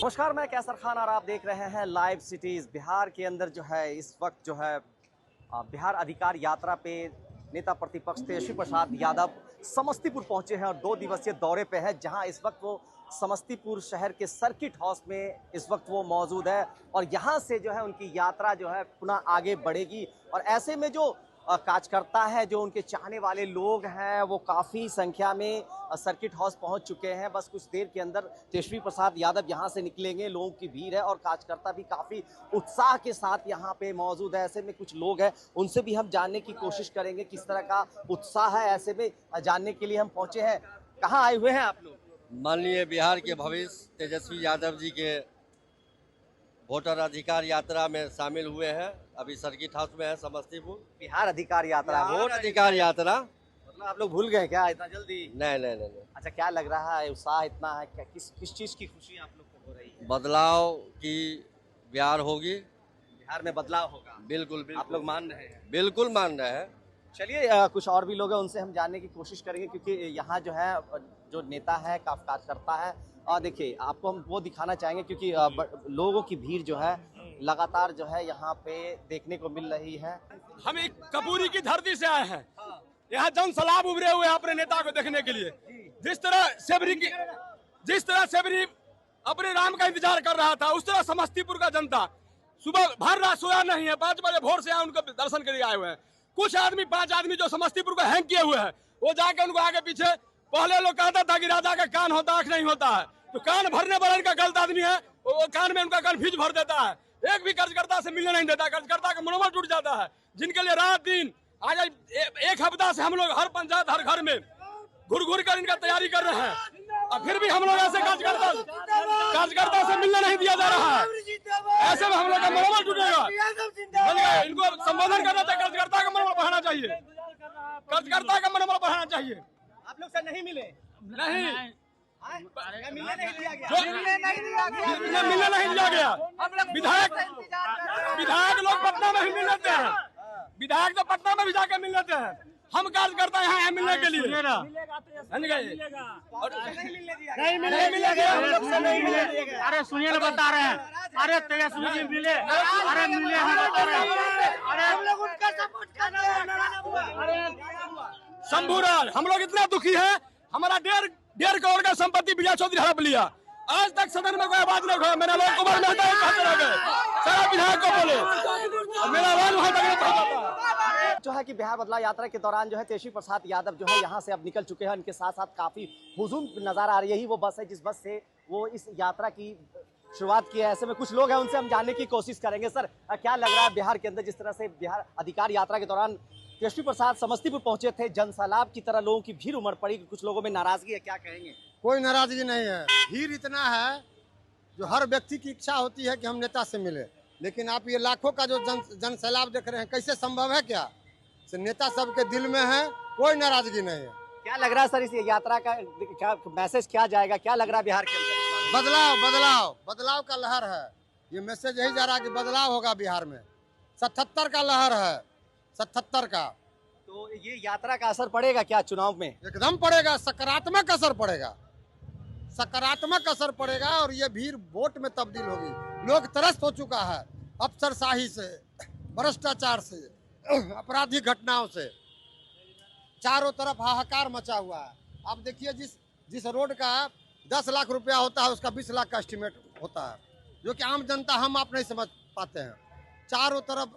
नमस्कार, मैं कैसर खान और आप देख रहे हैं लाइव सिटीज। बिहार के अंदर जो है इस वक्त जो है बिहार अधिकार यात्रा पे नेता प्रतिपक्ष तेजस्वी प्रसाद यादव समस्तीपुर पहुंचे हैं और 2 दिवसीय दौरे पे है, जहां इस वक्त वो समस्तीपुर शहर के सर्किट हाउस में इस वक्त वो मौजूद है और यहां से जो है उनकी यात्रा जो है पुनः आगे बढ़ेगी। और ऐसे में जो कार्यकर्ता है, जो उनके चाहने वाले लोग हैं, वो काफ़ी संख्या में सर्किट हाउस पहुंच चुके हैं। बस कुछ देर के अंदर तेजस्वी प्रसाद यादव यहां से निकलेंगे। लोगों की भीड़ है और कार्यकर्ता भी काफ़ी उत्साह के साथ यहां पे मौजूद है। ऐसे में कुछ लोग हैं, उनसे भी हम जानने की कोशिश करेंगे किस तरह का उत्साह है। ऐसे में जानने के लिए हम पहुंचे हैं। कहाँ आए हुए हैं आप लोग? माननीय बिहार के भविष्य तेजस्वी यादव जी के वोटर अधिकार यात्रा में शामिल हुए हैं। अभी सर्किट हाउस में है समस्तीपुर। बिहार अधिकार यात्रा, वोट अधिकार यात्रा मतलब आप लोग भूल गए क्या इतना जल्दी? नहीं। अच्छा, क्या लग रहा है, उत्साह इतना है क्या? किस चीज़ की खुशी आप लोग को हो रही है? बदलाव की बिहार होगी। बिहार में बदलाव होगा, बिल्कुल आप लोग मान रहे हैं? बिल्कुल मान रहे हैं। चलिए, कुछ और भी लोग हैं, उनसे हम जानने की कोशिश करेंगे, क्योंकि यहाँ जो है जो नेता है, कार्यकर्ता है। और देखिए, आपको हम वो दिखाना चाहेंगे क्योंकि लोगों की भीड़ जो है लगातार जो है यहाँ पे देखने को मिल रही है। हम एक कपूरी की धरती से आए हैं। यहाँ जन सैलाब उभरे हुए हैं अपने नेता को देखने के लिए। जिस तरह सेबरी अपने राम का इंतजार कर रहा था, उस तरह समस्तीपुर का जनता सुबह भर रात सोया नहीं है। 5 बजे भोर से उनको दर्शन के लिए आए हुए हैं। कुछ आदमी, 5 आदमी जो समस्तीपुर को हैंग किए हुए हैं, वो जाके उनको आगे पीछे, पहले लोग कहता था कि राजा का कान होता, आंख नहीं होता है, तो कान भरने वाला इनका गलत आदमी है। वो कान में उनका कन्फ्यूज भर देता है। एक भी कार्यकर्ता से मिलने नहीं देता। कार्यकर्ता का मनोबल टूट जाता है, जिनके लिए रात दिन आज एक हफ्ता से हम लोग हर पंचायत, हर घर में घुर कर इनका तैयारी कर रहे हैं, और फिर भी हम लोग ऐसे कार्यकर्ता से मिलने नहीं दिया जा रहा है। ऐसे में हम लोग का मनोबल टूटेगा। इनको संबोधन करना चाहिए, कार्यकर्ता का मनोबल बढ़ाना चाहिए, कार्यकर्ता का मनोबल बढ़ाना चाहिए। आप लोग से नहीं मिले? नहीं, मिलने नहीं दिया गया। मिलने नहीं दिया गया। विधायक लोग पटना में भी मिल लेते हैं। विधायक तो पटना में भी जाके मिल लेते हैं। हम कार्यकर्ता यहाँ है मिलने के लिए। नहीं मिलेगा। अरे सुनिए ना, बता रहे हैं। अरे तेजस्वी जी मिले, अरे मिले, हम बता रहे हैं। अरे हम लोग उनका सपोर्ट कर रहे हैं। शंभूराज, हम लोग इतना दुखी है। हमारा 1.5 करोड़ का संपत्ति विजय चौधरी हड़प लिया। आज तक सदन में कोई आवाज नहीं उठा। मेरा लोग कुमार मेहता कहते रह गए, सारा विधायक को बोले, मेरा आवाज वहां तक नहीं पहुंचा। जो है कि बिहार बदलाव यात्रा के दौरान जो है तेजस्वी प्रसाद यादव जो है यहाँ से अब निकल चुके हैं। उनके साथ साथ काफी हुजूम नजर आ रही है। यही वो बस है जिस बस से वो इस यात्रा की शुरुआत की है। ऐसे में कुछ लोग हैं, उनसे हम जानने की कोशिश करेंगे। सर, क्या लग रहा है बिहार के अंदर जिस तरह से बिहार अधिकार यात्रा के दौरान तेजस्वी प्रसाद समस्तीपुर पहुंचे थे, जन सैलाब की तरह लोगों की भीड़ उमड़ पड़ी, कुछ लोगों में नाराजगी है, क्या कहेंगे? कोई नाराजगी नहीं है। भीड़ इतना है, जो हर व्यक्ति की इच्छा होती है कि हम नेता से मिले, लेकिन आप ये लाखों का जो जन सैलाब देख रहे हैं, कैसे संभव है? क्या नेता सबके दिल में है, कोई नाराजगी नहीं है। क्या लग रहा है सर, इस यात्रा का क्या मैसेज क्या जाएगा? क्या लग रहा है बिहार के अंदर? बदलाव का लहर है। ये मैसेज यही जा रहा है कि बदलाव होगा बिहार में। 77 का लहर है, 77 का। तो ये यात्रा का असर पड़ेगा क्या चुनाव में? एकदम पड़ेगा, सकारात्मक असर पड़ेगा, सकारात्मक असर पड़ेगा। और ये भीड़ वोट में तब्दील होगी। लोग त्रस्त हो चुका है अफसरशाही से, भ्रष्टाचार से, आपराधिक घटनाओं से। चारों तरफ हाहाकार मचा हुआ है। आप देखिए, जिस रोड का 10 लाख रुपया होता है, उसका 20 लाख का एस्टीमेट होता है, जो कि आम जनता हम आप नहीं समझ पाते हैं। चारों तरफ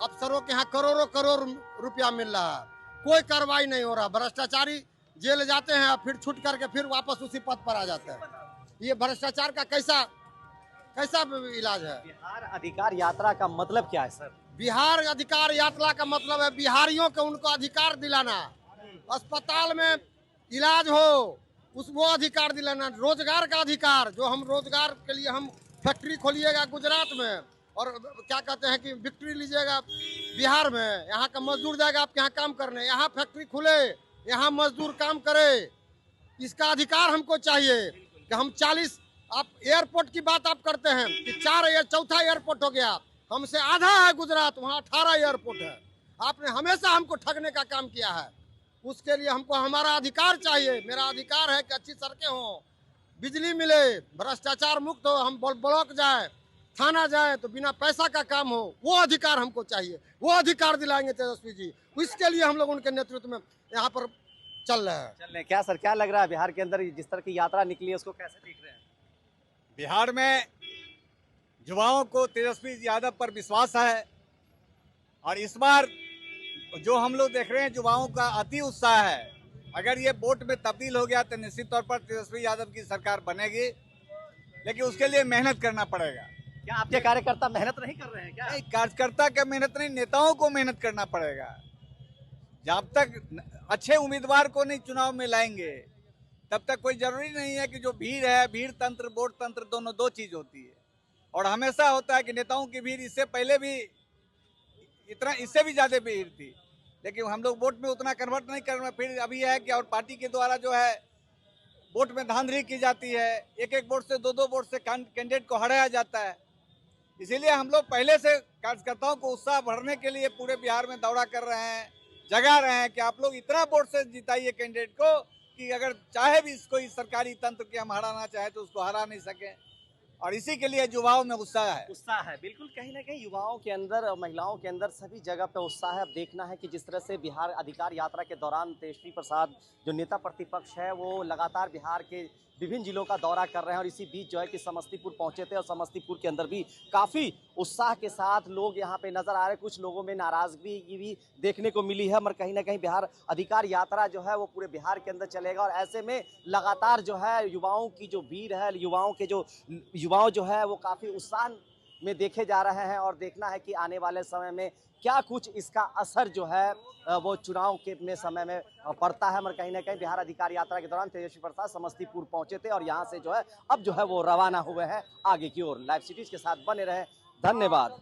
अफसरों के यहाँ करोड़ रुपया मिल रहा है, कोई कार्रवाई नहीं हो रहा। भ्रष्टाचारी जेल जाते हैं, फिर छूट करके फिर वापस उसी पद पर आ जाते हैं। ये भ्रष्टाचार का कैसा इलाज है? बिहार अधिकार यात्रा का मतलब क्या है सर? बिहार अधिकार यात्रा का मतलब है बिहारियों को उनको अधिकार दिलाना, अस्पताल में इलाज हो वो अधिकार दिलाना, रोजगार का अधिकार। जो हम रोजगार के लिए हम फैक्ट्री खोलिएगा गुजरात में, और क्या कहते हैं कि विक्ट्री लीजिएगा बिहार में, यहाँ का मजदूर जाएगा आपके यहाँ काम करने, यहाँ फैक्ट्री खुले, यहाँ मजदूर काम करे। इसका अधिकार हमको चाहिए कि हम 40, आप एयरपोर्ट की बात आप करते हैं कि 4 एयरपोर्ट हो गया, हमसे आधा है गुजरात, वहाँ 18 एयरपोर्ट है। आपने हमेशा हमको ठगने का काम किया है। उसके लिए हमको हमारा अधिकार चाहिए। मेरा अधिकार है कि अच्छी सड़कें हों, बिजली मिले, भ्रष्टाचार मुक्त हो, हम ब्लॉक जाए, थाना जाए तो बिना पैसा का काम हो, वो अधिकार हमको चाहिए, वो अधिकार दिलाएंगे तेजस्वी जी। इसके लिए हम लोग उनके नेतृत्व में यहाँ पर चल रहे हैं। चल रहे हैं। क्या सर, क्या लग रहा है बिहार के अंदर जिस तरह की यात्रा निकली है उसको कैसे देख रहे हैं? बिहार में युवाओं को तेजस्वी यादव पर विश्वास है और इस बार जो हम लोग देख रहे हैं युवाओं का अति उत्साह है। अगर ये वोट में तब्दील हो गया तो निश्चित तौर पर तेजस्वी यादव की सरकार बनेगी, लेकिन उसके लिए मेहनत करना पड़ेगा। क्या आपके कार्यकर्ता मेहनत नहीं कर रहे हैं क्या? नहीं, कार्यकर्ता का मेहनत नहीं, नेताओं को मेहनत करना पड़ेगा। जब तक अच्छे उम्मीदवार को नहीं चुनाव में लाएंगे तब तक कोई जरूरी नहीं है कि जो भीड़ है, भीड़ तंत्र वोट तंत्र दोनों दो चीज होती है। और हमेशा होता है कि नेताओं की भीड़ इससे पहले भी इससे भी ज्यादा भीड़ थी, लेकिन हम लोग वोट में उतना कन्वर्ट नहीं कर रहे। फिर अभी है कि और पार्टी के द्वारा जो है वोट में धांधली की जाती है, एक एक वोट से दो वोट से कैंडिडेट को हराया जाता है। इसीलिए हम लोग पहले से कार्यकर्ताओं को उत्साह बढ़ने के लिए पूरे बिहार में दौरा कर रहे हैं, जगा रहे हैं कि आप लोग इतना वोट से जिताइए कैंडिडेट को कि अगर चाहे भी इसको इस सरकारी तंत्र के हम हराना चाहे तो उसको हरा नहीं सके। और इसी के लिए युवाओं में उत्साह है। उत्साह है, बिल्कुल। कहीं ना कहीं युवाओं के अंदर, महिलाओं के अंदर, सभी जगह पे उत्साह है। अब देखना है कि जिस तरह से बिहार अधिकार यात्रा के दौरान तेजस्वी प्रसाद जो नेता प्रतिपक्ष है वो लगातार बिहार के विभिन्न जिलों का दौरा कर रहे हैं और इसी बीच जो है कि समस्तीपुर पहुंचे थे और समस्तीपुर के अंदर भी काफ़ी उत्साह के साथ लोग यहाँ पे नजर आ रहे हैं। कुछ लोगों में नाराजगी भी देखने को मिली है, मगर कहीं ना कहीं बिहार अधिकार यात्रा जो है वो पूरे बिहार के अंदर चलेगा और ऐसे में लगातार जो है युवाओं की जो भीड़ है, युवाओं जो है वो काफ़ी उत्साह में देखे जा रहे हैं और देखना है कि आने वाले समय में क्या कुछ इसका असर जो है वो चुनाव के में समय में पड़ता है। मगर कहीं ना कहीं बिहार अधिकार यात्रा के दौरान तेजस्वी प्रसाद समस्तीपुर पहुंचे थे और यहां से जो है अब जो है वो रवाना हुए हैं आगे की ओर। लाइव सिटीज के साथ बने रहे, धन्यवाद।